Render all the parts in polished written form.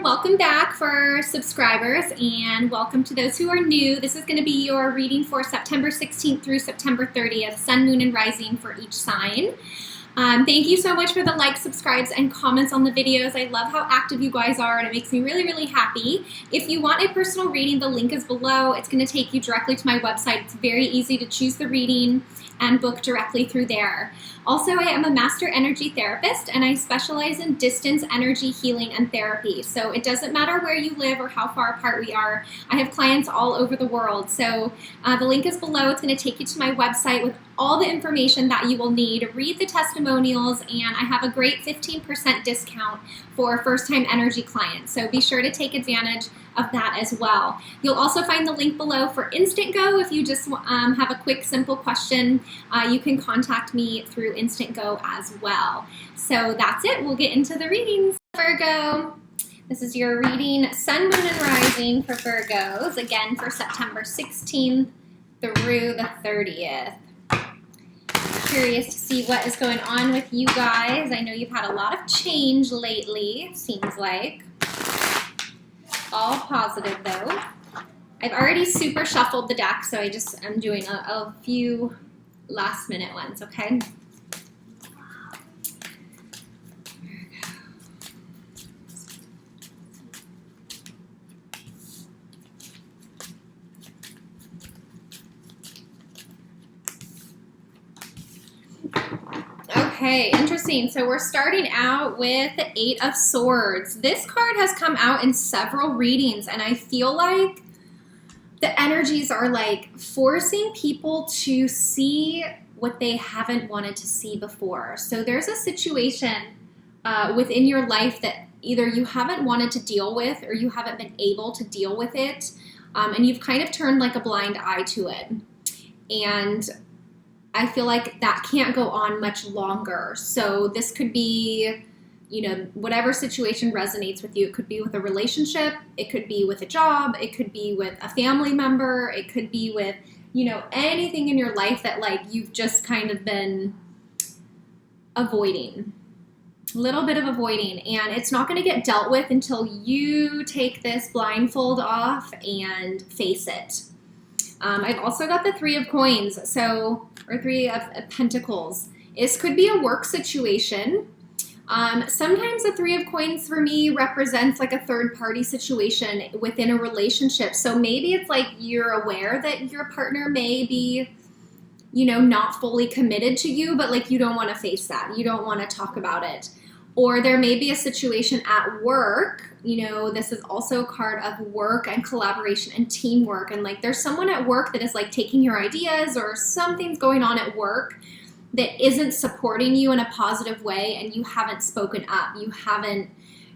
welcome back for subscribers, and welcome to those who are new. This is going to be your reading for September 16th through September 30th, sun, moon, and rising for each sign. Thank you so much for the likes, subscribes, and comments on the videos. I love how active you guys are, and it makes me really, really happy. If you want a personal reading, the link is below. It's going to take you directly to my website. It's very easy to choose the reading and book directly through there. Also, I am a master energy therapist, and I specialize in distance energy healing and therapy. So it doesn't matter where you live or how far apart we are. I have clients all over the world. So the link is below. It's going to take you to my website with all the information that you will need. Read the testimonials, and I have a great 15% discount for first-time energy clients. So be sure to take advantage of that as well. You'll also find the link below for Instantgo. If you just have a quick, simple question, you can contact me through Instantgo as well. So that's it. We'll get into the readings. Virgo, this is your reading, sun, moon, and rising for Virgos, again for September 16th through the 30th. Curious to see what is going on with you guys. I know you've had a lot of change lately, seems like. All positive though. I've already super shuffled the deck, so I'm doing a few last minute ones, okay? Okay, interesting. So we're starting out with the Eight of Swords. This card has come out in several readings, and I feel like the energies are like forcing people to see what they haven't wanted to see before. So there's a situation within your life that either you haven't wanted to deal with or you haven't been able to deal with it, and you've kind of turned like a blind eye to it. And I feel like that can't go on much longer. So this could be, you know, whatever situation resonates with you. It could be with a relationship. It could be with a job. It could be with a family member. It could be with, you know, anything in your life that like you've just kind of been avoiding. A little bit of avoiding. And it's not going to get dealt with until you take this blindfold off and face it. I've also got the Three of Coins, or Three of Pentacles. This could be a work situation. Sometimes the Three of Coins for me represents like a third-party situation within a relationship. So maybe it's like you're aware that your partner may be, you know, not fully committed to you, but like you don't want to face that. You don't want to talk about it. Or there may be a situation at work. You know, this is also a card of work and collaboration and teamwork. And like there's someone at work that is like taking your ideas, or something's going on at work that isn't supporting you in a positive way, and you haven't spoken up. You haven't,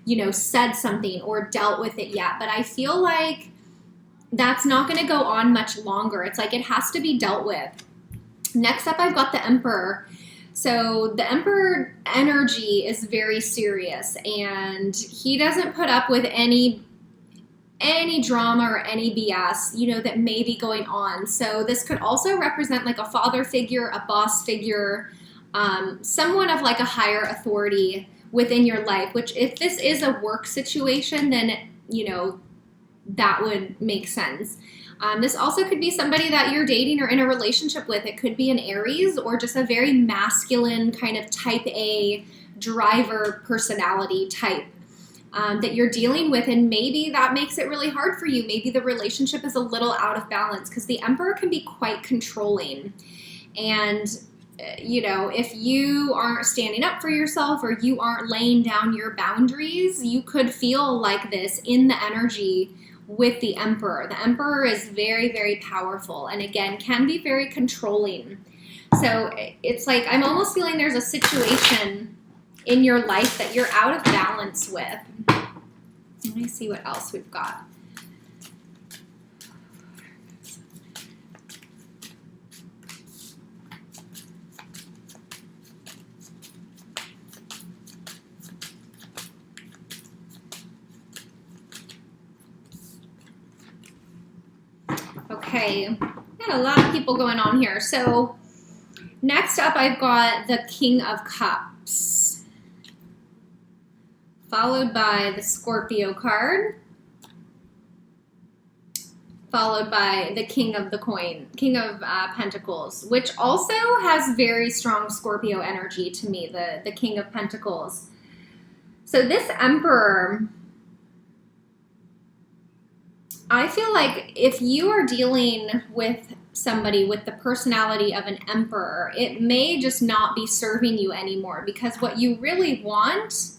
you know, said something or dealt with it yet. But I feel like that's not going to go on much longer. It's like it has to be dealt with. Next up, I've got the Emperor. So the Emperor energy is very serious, and he doesn't put up with any drama or any BS, you know, that may be going on. So this could also represent like a father figure, a boss figure, someone of like a higher authority within your life, which if this is a work situation, then, you know, that would make sense. This also could be somebody that you're dating or in a relationship with. It could be an Aries or just a very masculine kind of type A driver personality type that you're dealing with. And maybe that makes it really hard for you. Maybe the relationship is a little out of balance because the Emperor can be quite controlling. And, you know, if you aren't standing up for yourself or you aren't laying down your boundaries, you could feel like this in the energy with the Emperor. The Emperor is very, very powerful, and again, can be very controlling. So it's like, I'm almost feeling there's a situation in your life that you're out of balance with. Let me see what else we've got. Okay, got a lot of people going on here. So next up, I've got the King of Cups. followed by the Scorpio card, followed by the King of Pentacles, which also has very strong Scorpio energy to me, the King of Pentacles. So this Emperor, I feel like if you are dealing with somebody with the personality of an Emperor, it may just not be serving you anymore, because what you really want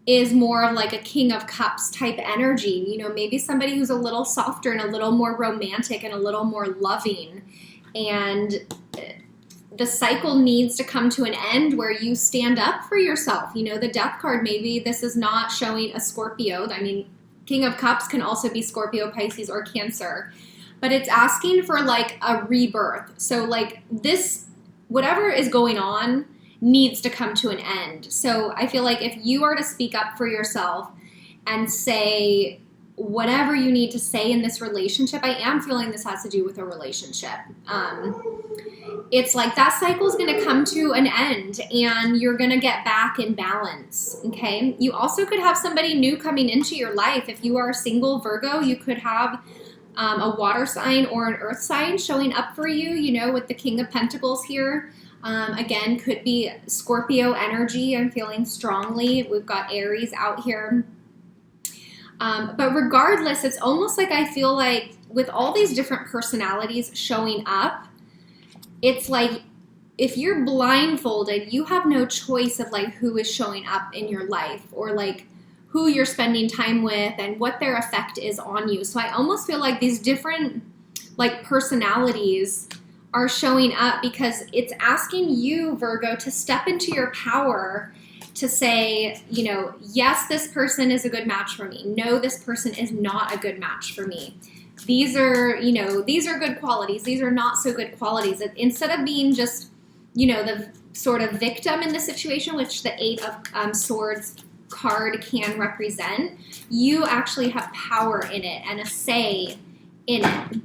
is more of like a King of Cups type energy. You know, maybe somebody who's a little softer and a little more romantic and a little more loving. And the cycle needs to come to an end where you stand up for yourself. You know, the Death card, maybe this is not showing a Scorpio. I mean, King of Cups can also be Scorpio, Pisces, or Cancer. But it's asking for like a rebirth. So like this, whatever is going on needs to come to an end. So I feel like if you are to speak up for yourself and say whatever you need to say in this relationship, I am feeling this has to do with a relationship. It's like that cycle is going to come to an end and you're going to get back in balance. Okay. You also could have somebody new coming into your life. If you are a single Virgo, you could have a water sign or an earth sign showing up for you, you know, with the King of Pentacles here. Again, could be Scorpio energy. I'm feeling strongly. We've got Aries out here. But regardless, it's almost like I feel like with all these different personalities showing up, it's like if you're blindfolded, you have no choice of like who is showing up in your life or like who you're spending time with and what their effect is on you. So I almost feel like these different like personalities are showing up because it's asking you, Virgo, to step into your power to say, you know, yes, this person is a good match for me. No, this person is not a good match for me. These are, you know, these are good qualities. These are not so good qualities. Instead of being just, you know, the sort of victim in the situation, which the Eight of Swords card can represent, you actually have power in it and a say in it.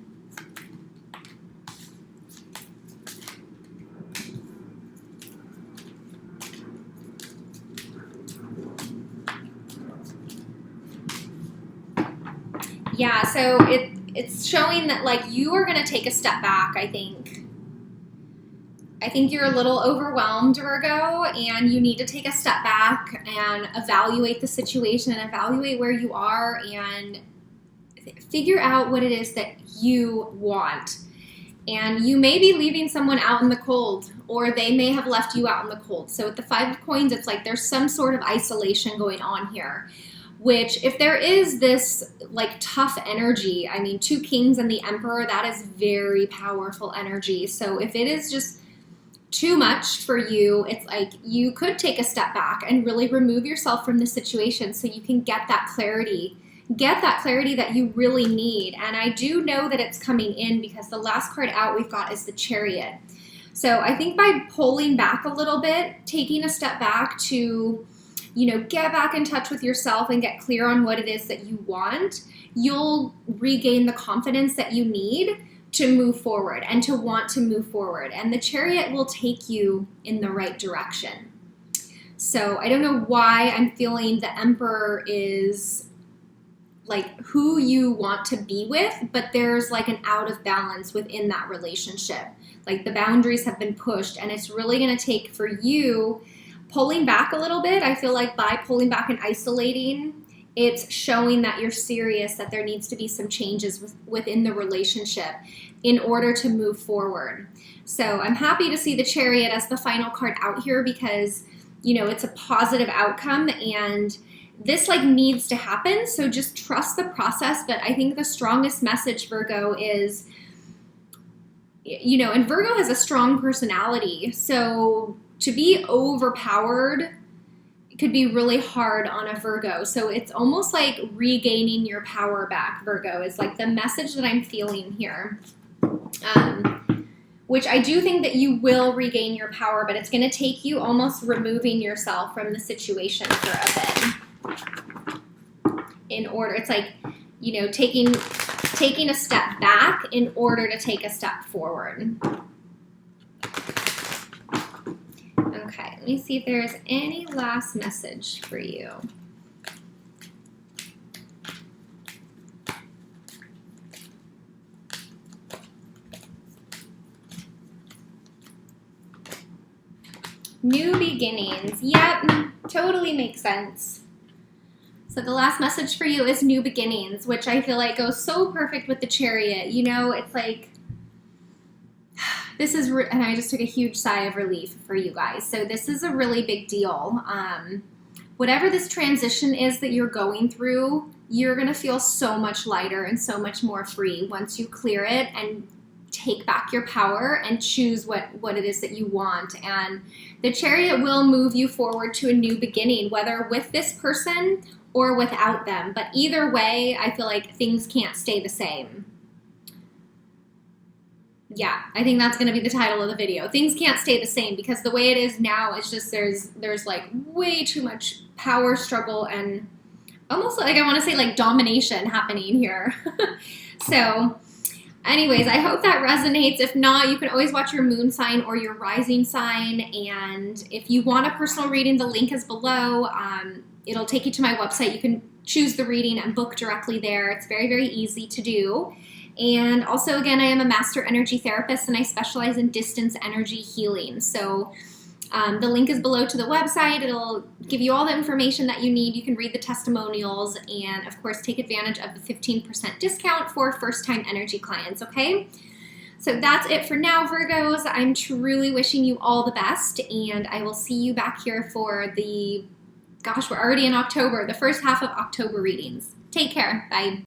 Yeah, so it's showing that like you are going to take a step back, I think. I think you're a little overwhelmed, Virgo, and you need to take a step back and evaluate the situation and evaluate where you are and figure out what it is that you want. And you may be leaving someone out in the cold, or they may have left you out in the cold. So with the Five of Coins, it's like there's some sort of isolation going on here. Which, if there is this like tough energy, I mean, Two Kings and the Emperor, that is very powerful energy. So if it is just too much for you, it's like you could take a step back and really remove yourself from the situation so you can get that clarity that you really need. And I do know that it's coming in because the last card out we've got is the Chariot. So I think by pulling back a little bit, taking a step back to, you know, get back in touch with yourself and get clear on what it is that you want, you'll regain the confidence that you need to move forward and to want to move forward. And the Chariot will take you in the right direction. So I don't know why I'm feeling the Emperor is like who you want to be with, but there's like an out of balance within that relationship. Like the boundaries have been pushed, and it's really going to take for you pulling back a little bit. I feel like by pulling back and isolating, it's showing that you're serious, that there needs to be some changes within the relationship in order to move forward. So I'm happy to see the Chariot as the final card out here because, you know, it's a positive outcome and this like needs to happen. So just trust the process. But I think the strongest message, Virgo, is, you know, and Virgo has a strong personality. So to be overpowered, it could be really hard on a Virgo. So it's almost like regaining your power back, Virgo, is like the message that I'm feeling here. Which I do think that you will regain your power, but it's going to take you almost removing yourself from the situation for a bit. In order, it's like, you know, taking a step back in order to take a step forward. Okay, let me see if there's any last message for you. New beginnings. Yep, totally makes sense. So the last message for you is new beginnings, which I feel like goes so perfect with the Chariot. You know, it's like, this is, and I just took a huge sigh of relief for you guys. So this is a really big deal. Whatever this transition is that you're going through, you're going to feel so much lighter and so much more free once you clear it and take back your power and choose what it is that you want. And the Chariot will move you forward to a new beginning, whether with this person or without them. But either way, I feel like things can't stay the same. Yeah, I think that's going to be the title of the video. Things can't stay the same, because the way it is now, it's just there's like way too much power struggle and almost like, I want to say, like domination happening here. So anyways, I hope that resonates. If not, you can always watch your moon sign or your rising sign. And if you want a personal reading, the link is below. It'll take you to my website. You can choose the reading and book directly there. It's very, very easy to do. And also, again, I am a master energy therapist, and I specialize in distance energy healing. So the link is below to the website. It'll give you all the information that you need. You can read the testimonials and, of course, take advantage of the 15% discount for first-time energy clients, okay? So that's it for now, Virgos. I'm truly wishing you all the best, and I will see you back here for the, gosh, we're already in October, the first half of October readings. Take care. Bye.